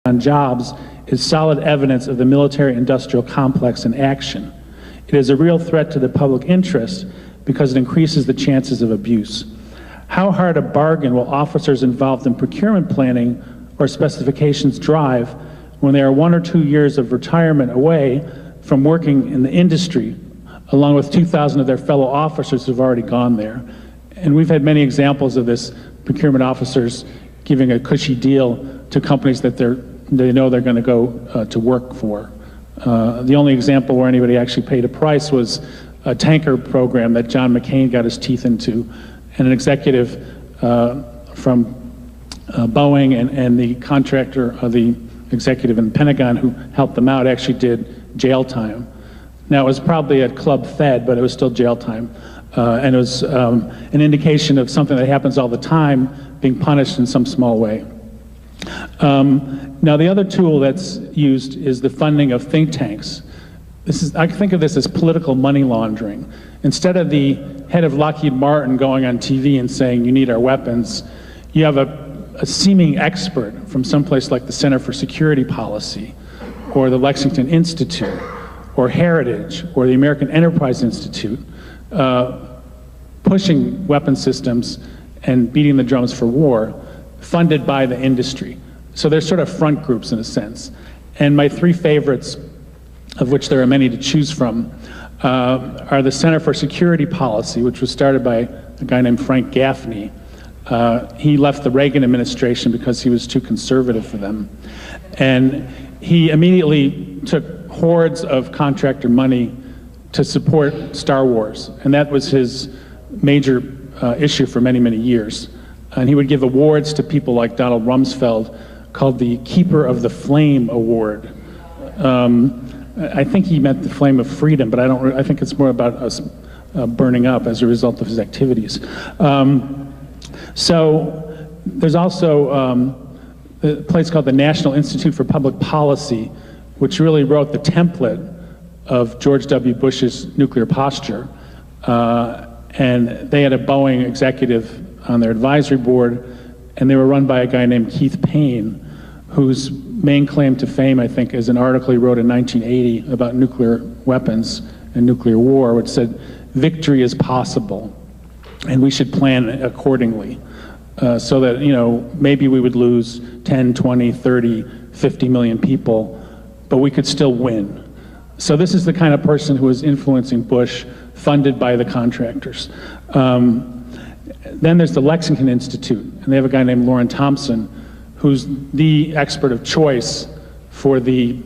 on jobs is solid evidence of the military-industrial complex in action. It is a real threat to the public interest because it increases the chances of abuse. How hard a bargain will officers involved in procurement planning or specifications drive when they are 1 or 2 years of retirement away from working in the industry, along with 2,000 of their fellow officers who've already gone there? And we've had many examples of this, procurement officers giving a cushy deal to companies that they know they're going to go to work for. The only example where anybody actually paid a price was a tanker program that John McCain got his teeth into, and an executive from Boeing and the contractor, the executive in the Pentagon who helped them out actually did jail time. Now, it was probably at Club Fed, but it was still jail time. And it was an indication of something that happens all the time being punished in some small way. Now, the other tool that's used is the funding of think tanks. I think of this as political money laundering. Instead of the head of Lockheed Martin going on TV and saying, you need our weapons, you have a seeming expert from someplace like the Center for Security Policy, or the Lexington Institute, or Heritage, or the American Enterprise Institute, pushing weapon systems and beating the drums for war, funded by the industry. So they're sort of front groups in a sense. And my three favorites, of which there are many to choose from, are the Center for Security Policy, which was started by a guy named Frank Gaffney. He left the Reagan administration because he was too conservative for them. And he immediately took hordes of contractor money to support Star Wars. And that was his major issue for many, many years. And he would give awards to people like Donald Rumsfeld, called the Keeper of the Flame Award. I think he meant the flame of freedom, but I think it's more about us burning up as a result of his activities. So there's also a place called the National Institute for Public Policy, which really wrote the template of George W. Bush's nuclear posture. And they had a Boeing executive on their advisory board, and they were run by a guy named Keith Payne, whose main claim to fame, I think, is an article he wrote in 1980 about nuclear weapons and nuclear war, which said, victory is possible, and we should plan accordingly, so that, you know, maybe we would lose 10, 20, 30, 50 million people, but we could still win. So this is the kind of person who is influencing Bush, funded by the contractors. Then there's the Lexington Institute, and they have a guy named Lauren Thompson, who's the expert of choice for the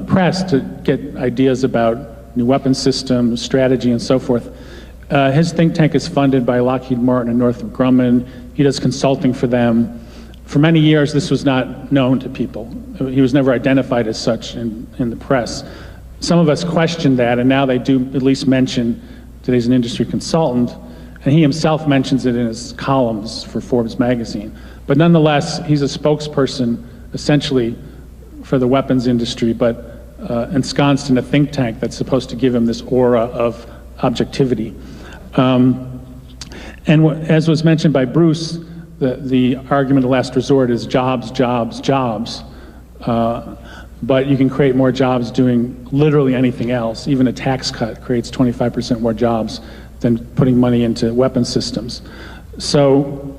press to get ideas about new weapon systems, strategy, and so forth. His think tank is funded by Lockheed Martin and Northrop Grumman. He does consulting for them. For many years, this was not known to people. He was never identified as such in the press. Some of us questioned that, and now they do at least mention that he's an industry consultant, and he himself mentions it in his columns for Forbes magazine. But nonetheless, he's a spokesperson, essentially, for the weapons industry, but ensconced in a think tank that's supposed to give him this aura of objectivity. And as was mentioned by Bruce, the argument of last resort is jobs, jobs, jobs. But you can create more jobs doing literally anything else. Even a tax cut creates 25% more jobs than putting money into weapon systems. So,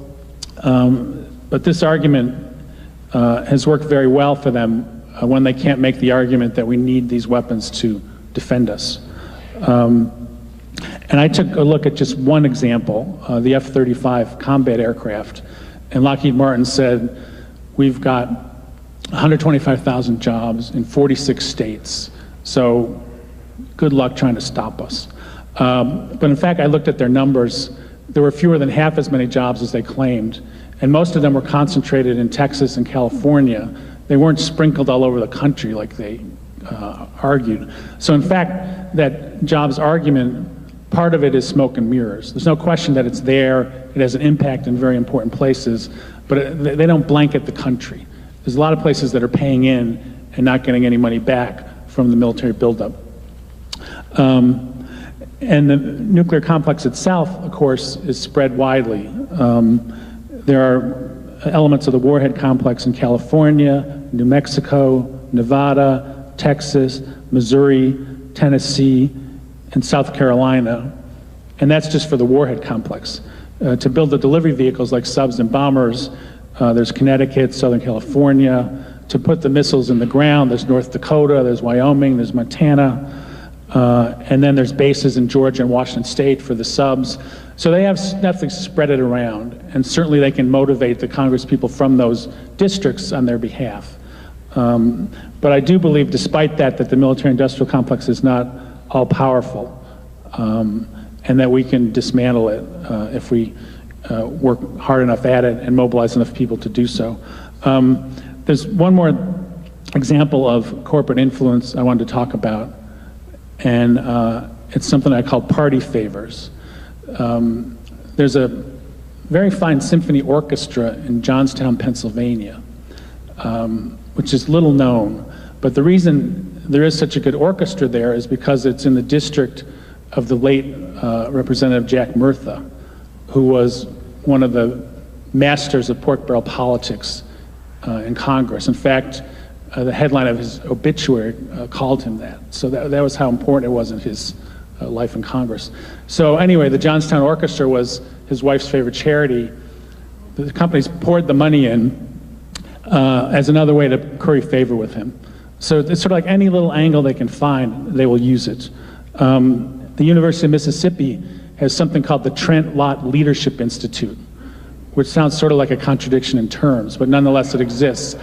but this argument has worked very well for them when they can't make the argument that we need these weapons to defend us. And I took a look at just one example, the F-35 combat aircraft, and Lockheed Martin said, we've got 125,000 jobs in 46 states, so good luck trying to stop us. But in fact, I looked at their numbers. There were fewer than half as many jobs as they claimed, and most of them were concentrated in Texas and California. They weren't sprinkled all over the country like they argued. So in fact, that jobs argument, part of it is smoke and mirrors. There's no question that it's there, it has an impact in very important places, but they don't blanket the country. There's a lot of places that are paying in and not getting any money back from the military buildup. And the nuclear complex itself, of course, is spread widely. There are elements of the warhead complex in California, New Mexico, Nevada, Texas, Missouri, Tennessee, and South Carolina. And that's just for the warhead complex. To build the delivery vehicles like subs and bombers, there's Connecticut, Southern California. To put the missiles in the ground, there's North Dakota, there's Wyoming, there's Montana, and then there's bases in Georgia and Washington State for the subs. So they have definitely spread it around, and certainly they can motivate the Congress people from those districts on their behalf. But I do believe, despite that, that the military-industrial complex is not all-powerful, and that we can dismantle it if we work hard enough at it and mobilize enough people to do so. There's one more example of corporate influence I wanted to talk about, and it's something I call party favors. There's a very fine symphony orchestra in Johnstown, Pennsylvania, which is little known, but the reason there is such a good orchestra there is because it's in the district of the late Representative Jack Murtha, who was one of the masters of pork barrel politics in Congress. In fact, the headline of his obituary called him that. So that was how important it was in his life in Congress. So anyway, the Johnstown Orchestra was his wife's favorite charity. The companies poured the money in as another way to curry favor with him. So it's sort of like any little angle they can find, they will use it. The University of Mississippi has something called the Trent Lott Leadership Institute, which sounds sort of like a contradiction in terms, but nonetheless it exists.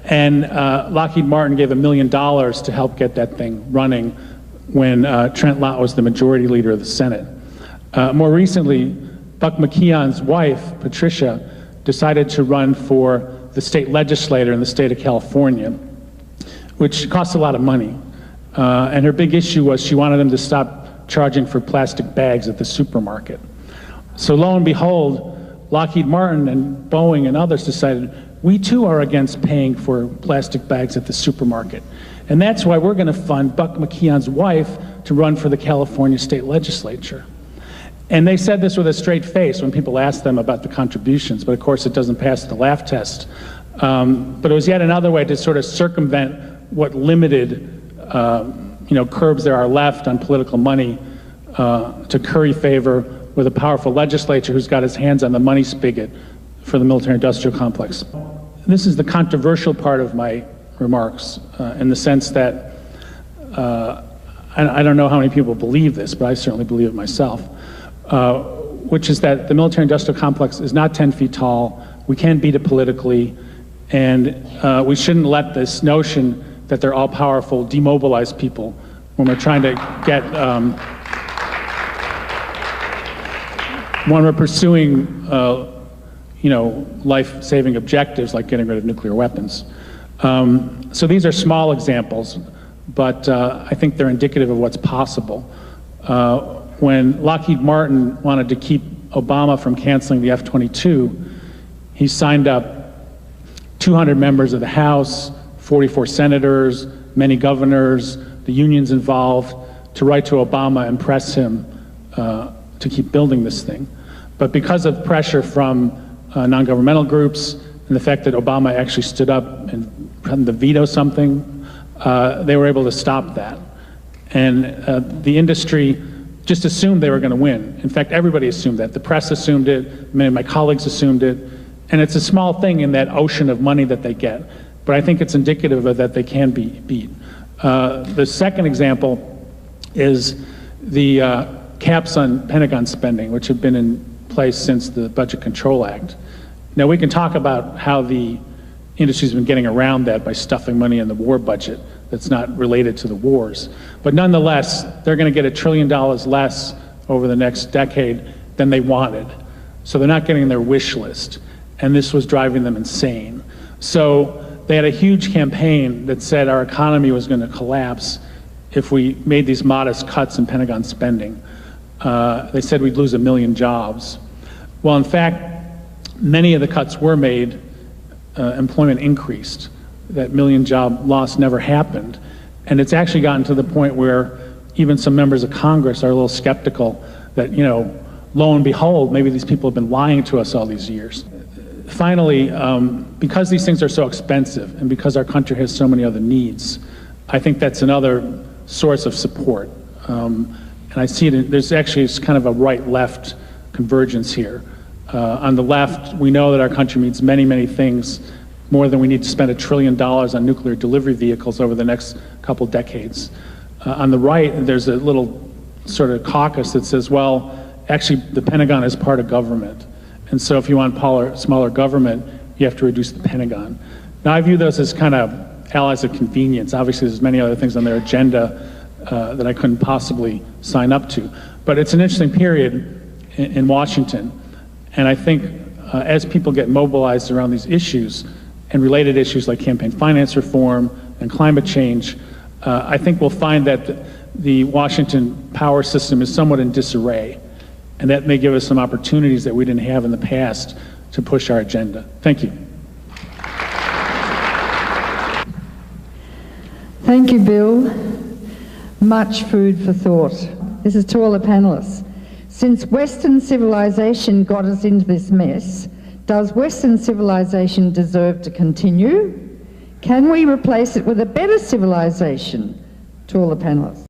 And Lockheed Martin gave $1 million to help get that thing running when Trent Lott was the majority leader of the Senate. More recently, Buck McKeon's wife, Patricia, decided to run for the state legislator in the state of California, which costs a lot of money. And her big issue was she wanted them to stop charging for plastic bags at the supermarket. So lo and behold, Lockheed Martin and Boeing and others decided, we too are against paying for plastic bags at the supermarket. And that's why we're going to fund Buck McKeon's wife to run for the California state legislature. And they said this with a straight face when people asked them about the contributions, but of course it doesn't pass the laugh test. But it was yet another way to sort of circumvent what limited curbs there are left on political money to curry favor with a powerful legislature who's got his hands on the money spigot for the military-industrial complex. This is the controversial part of my remarks in the sense that, I don't know how many people believe this, but I certainly believe it myself, which is that the military-industrial complex is not 10 feet tall, we can beat it politically, and we shouldn't let this notion that they're all-powerful demobilize people when we're trying to get, when we're pursuing life-saving objectives like getting rid of nuclear weapons. So these are small examples, but I think they're indicative of what's possible. When Lockheed Martin wanted to keep Obama from canceling the F-22, he signed up 200 members of the House, 44 senators, many governors, the unions involved, to write to Obama and press him to keep building this thing. But because of pressure from non-governmental groups and the fact that Obama actually stood up and threatened to veto something, they were able to stop that. And the industry just assumed they were going to win. In fact, everybody assumed that. The press assumed it, many of my colleagues assumed it, and it's a small thing in that ocean of money that they get. But I think it's indicative of that they can be beat. The second example is the caps on Pentagon spending, which have been in place since the Budget Control Act. Now we can talk about how the industry's been getting around that by stuffing money in the war budget that's not related to the wars. But nonetheless, they're going to get $1 trillion less over the next decade than they wanted. So they're not getting their wish list. And this was driving them insane. So they had a huge campaign that said our economy was going to collapse if we made these modest cuts in Pentagon spending. They said we'd lose 1 million jobs. Well, in fact, many of the cuts were made, employment increased. That 1 million job loss never happened. And it's actually gotten to the point where even some members of Congress are a little skeptical that, lo and behold, maybe these people have been lying to us all these years. finally, because these things are so expensive and because our country has so many other needs, I think that's another source of support. And I see it, there's actually it's kind of a right-left convergence here. On the left, we know that our country needs many, many things, more than we need to spend $1 trillion on nuclear delivery vehicles over the next couple decades. On the right, there's a little sort of caucus that says, well, actually, the Pentagon is part of government. And so if you want smaller government, you have to reduce the Pentagon. Now, I view those as kind of allies of convenience. Obviously, there's many other things on their agenda that I couldn't possibly sign up to. But it's an interesting period in Washington. And I think as people get mobilized around these issues and related issues like campaign finance reform and climate change, I think we'll find that the Washington power system is somewhat in disarray. And that may give us some opportunities that we didn't have in the past to push our agenda. Thank you. Thank you, Bill. Much food for thought. This is to all the panelists. Since Western civilization got us into this mess, does Western civilization deserve to continue? Can we replace it with a better civilization? To all the panelists.